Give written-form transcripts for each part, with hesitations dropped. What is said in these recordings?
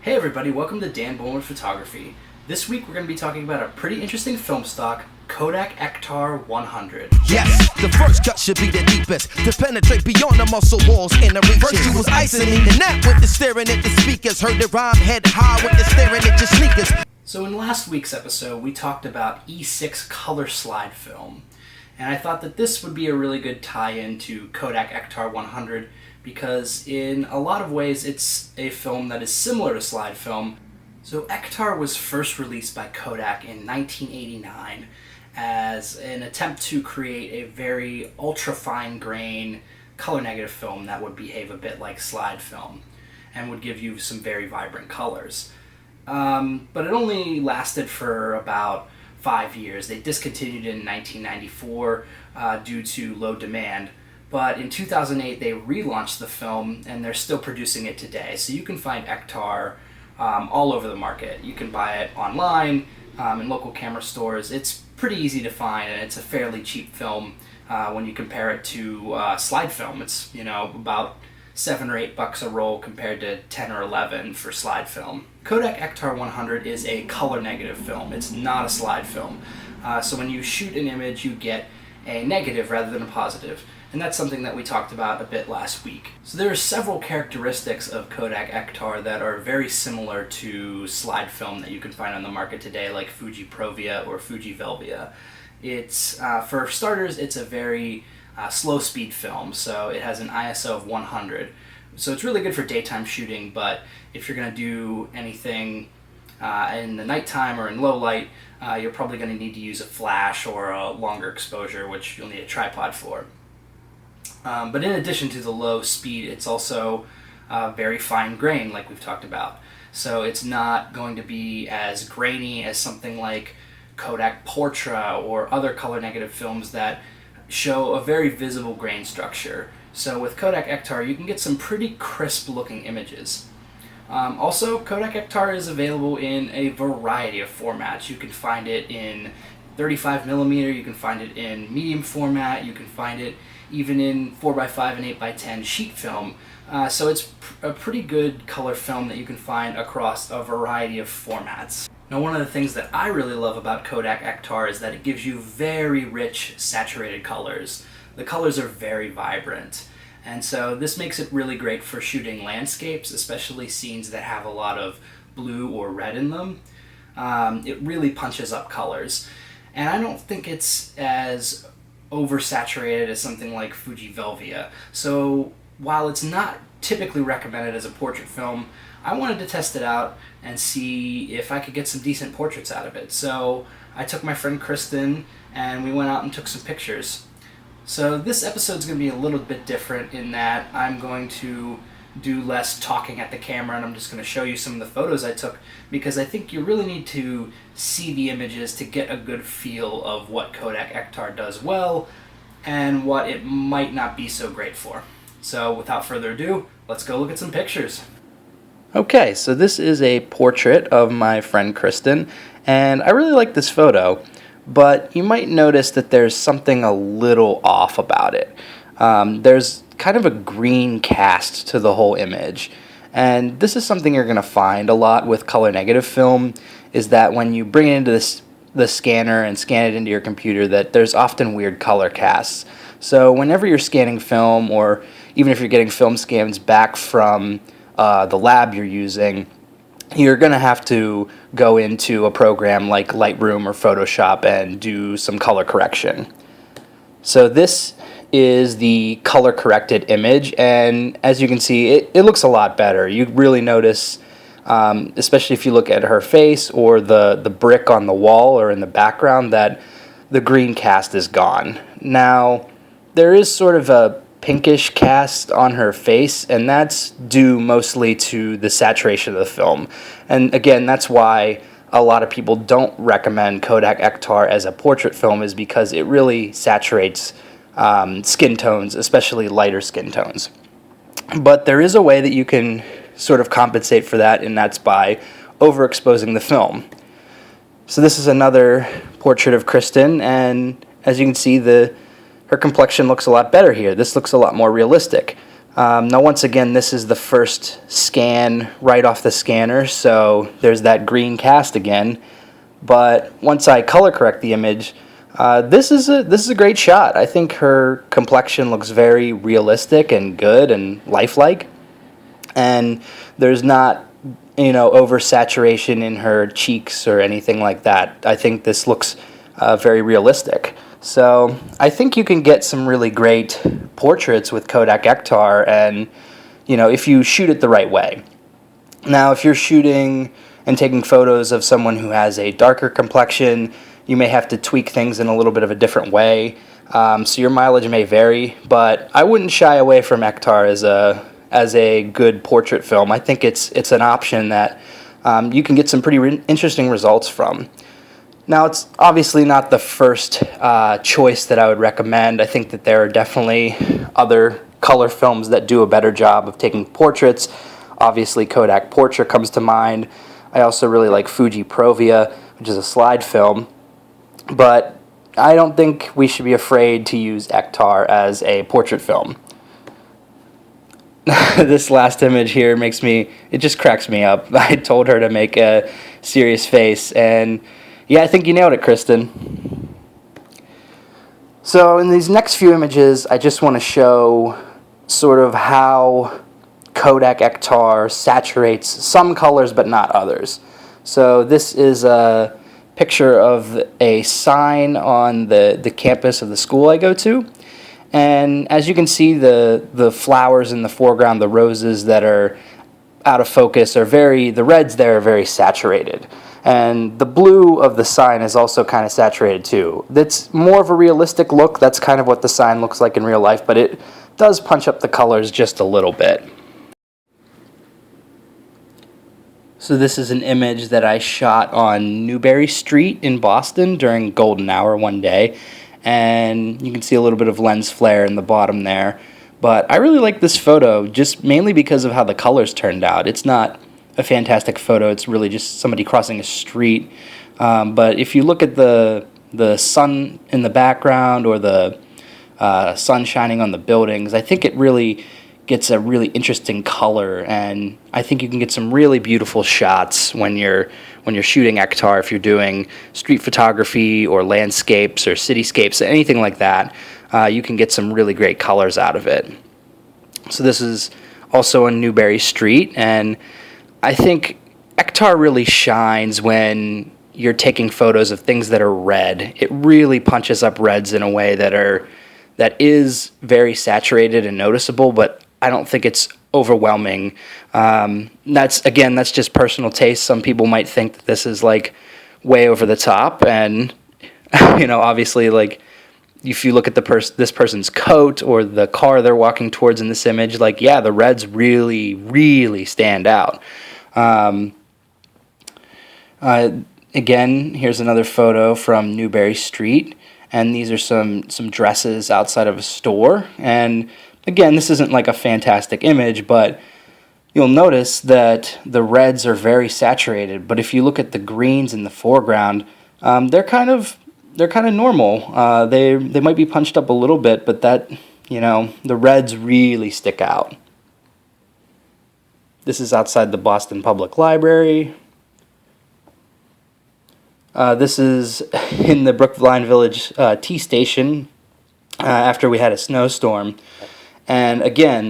Hey everybody, welcome to Dan Bullman Photography. This week we're going to be talking about a pretty interesting film stock, Kodak Ektar 100. Yes, the first cut should be the deepest, to penetrate beyond the muscle walls in the reach. First you was icing me, and that with the staring at the speakers. Heard the rhyme head high with the staring at your sneakers. So in last week's episode we talked about E6 color slide film. And I thought that this would be a really good tie-in to Kodak Ektar 100 because in a lot of ways it's a film that is similar to slide film. So Ektar was first released by Kodak in 1989 as an attempt to create a very ultra-fine grain color negative film that would behave a bit like slide film and would give you some very vibrant colors. But it only lasted for about 5 years. They discontinued it in 1994 due to low demand. But in 2008 they relaunched the film and they're still producing it today. So you can find Ektar all over the market. You can buy it online, in local camera stores. It's pretty easy to find and it's a fairly cheap film when you compare it to slide film. It's about $7 or $8 a roll compared to 10 or 11 for slide film. Kodak Ektar 100 is a color negative film. It's not a slide film. So when you shoot an image you get a negative rather than a positive. And that's something that we talked about a bit last week. So there are several characteristics of Kodak Ektar that are very similar to slide film that you can find on the market today, like Fuji Provia or Fuji Velvia. It's, for starters, it's a very slow speed film, so it has an ISO of 100. So it's really good for daytime shooting, but if you're going to do anything in the nighttime or in low light, you're probably going to need to use a flash or a longer exposure, which you'll need a tripod for. But in addition to the low speed, it's also very fine grain, like we've talked about. So it's not going to be as grainy as something like Kodak Portra or other color negative films that show a very visible grain structure. So with Kodak Ektar, you can get some pretty crisp looking images. Also, Kodak Ektar is available in a variety of formats. You can find it in 35mm, you can find it in medium format, you can find it even in 4x5 and 8x10 sheet film. So it's a pretty good color film that you can find across a variety of formats. Now, one of the things that I really love about Kodak Ektar is that it gives you very rich saturated colors. The colors are very vibrant. And so this makes it really great for shooting landscapes, especially scenes that have a lot of blue or red in them. It really punches up colors. And I don't think it's as oversaturated as something like Fuji Velvia. So while it's not typically recommended as a portrait film, I wanted to test it out and see if I could get some decent portraits out of it. So I took my friend Kristen and we went out and took some pictures. So this episode's going to be a little bit different in that I'm going to do less talking at the camera and I'm just going to show you some of the photos I took because I think you really need to see the images to get a good feel of what Kodak Ektar does well and what it might not be so great for. So without further ado, let's go look at some pictures. Okay, so this is a portrait of my friend Kristen and I really like this photo, but you might notice that there's something a little off about it. There's kind of a green cast to the whole image, and this is something you're going to find a lot with color negative film, is that when you bring it into the scanner and scan it into your computer, that there's often weird color casts. So whenever you're scanning film, or even if you're getting film scans back from the lab you're using, you're going to have to go into a program like Lightroom or Photoshop and do some color correction. So this is the color corrected image, and as you can see, it looks a lot better. You really notice, especially if you look at her face or the brick on the wall or in the background, that the green cast is gone. Now, there is sort of a pinkish cast on her face, and that's due mostly to the saturation of the film. And again, that's why a lot of people don't recommend Kodak Ektar as a portrait film, is because it really saturates skin tones, especially lighter skin tones. But there is a way that you can sort of compensate for that, and that's by overexposing the film. So this is another portrait of Kristen, and as you can see, her complexion looks a lot better here. This looks a lot more realistic. Now, once again, this is the first scan right off the scanner, so there's that green cast again. But once I color correct the image, this is a great shot. I think her complexion looks very realistic and good and lifelike, and there's not oversaturation in her cheeks or anything like that. I think this looks very realistic. So I think you can get some really great portraits with Kodak Ektar, and if you shoot it the right way. Now, if you're shooting and taking photos of someone who has a darker complexion, you may have to tweak things in a little bit of a different way. So your mileage may vary, but I wouldn't shy away from Ektar as a good portrait film. I think it's an option that you can get some pretty interesting results from. Now, it's obviously not the first choice that I would recommend. I think that there are definitely other color films that do a better job of taking portraits. Obviously, Kodak Portrait comes to mind. I also really like Fuji Provia, which is a slide film. But I don't think we should be afraid to use Ektar as a portrait film. This last image here it just cracks me up. I told her to make a serious face, and yeah, I think you nailed it, Kristen. So in these next few images, I just want to show sort of how Kodak Ektar saturates some colors but not others. So this is a picture of a sign on the campus of the school I go to. And as you can see, the flowers in the foreground, the roses that are out of focus, the reds there are very saturated. And the blue of the sign is also kind of saturated too. That's more of a realistic look. That's kind of what the sign looks like in real life, but it does punch up the colors just a little bit. So this is an image that I shot on Newberry Street in Boston during golden hour one day. And you can see a little bit of lens flare in the bottom there. But I really like this photo just mainly because of how the colors turned out. It's not a fantastic photo. It's really just somebody crossing a street. But if you look at the sun in the background or the sun shining on the buildings, I think it really gets a really interesting color, and I think you can get some really beautiful shots when you're shooting Ektar. If you're doing street photography or landscapes or cityscapes, anything like that, you can get some really great colors out of it. So this is also on Newberry Street, and I think Ektar really shines when you're taking photos of things that are red. It really punches up reds in a way that is very saturated and noticeable, but I don't think it's overwhelming. That's just personal taste. Some people might think that this is like way over the top, and obviously, like if you look at this person's coat or the car they're walking towards in this image, the reds really, really stand out. Again, here's another photo from Newberry Street, and these are some dresses outside of a store. And again, this isn't like a fantastic image, but you'll notice that the reds are very saturated. But if you look at the greens in the foreground, they're kind of normal. They might be punched up a little bit, but the reds really stick out. This is outside the Boston Public Library. This is in the Brookline Village T station after we had a snowstorm. And again,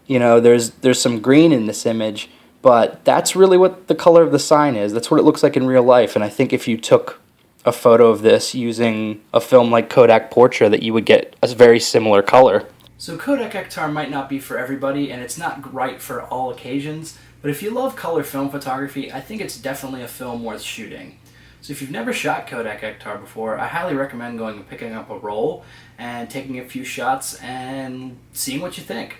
there's some green in this image, but that's really what the color of the sign is. That's what it looks like in real life. And I think if you took a photo of this using a film like Kodak Portrait, that you would get a very similar color. So Kodak Ektar might not be for everybody, and it's not right for all occasions, but if you love color film photography, I think it's definitely a film worth shooting. So if you've never shot Kodak Ektar before, I highly recommend going and picking up a roll and taking a few shots and seeing what you think.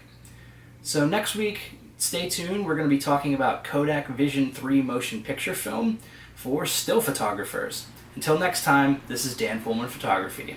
So next week, stay tuned. We're going to be talking about Kodak Vision 3 motion picture film for still photographers. Until next time, this is Dan Bullman Photography.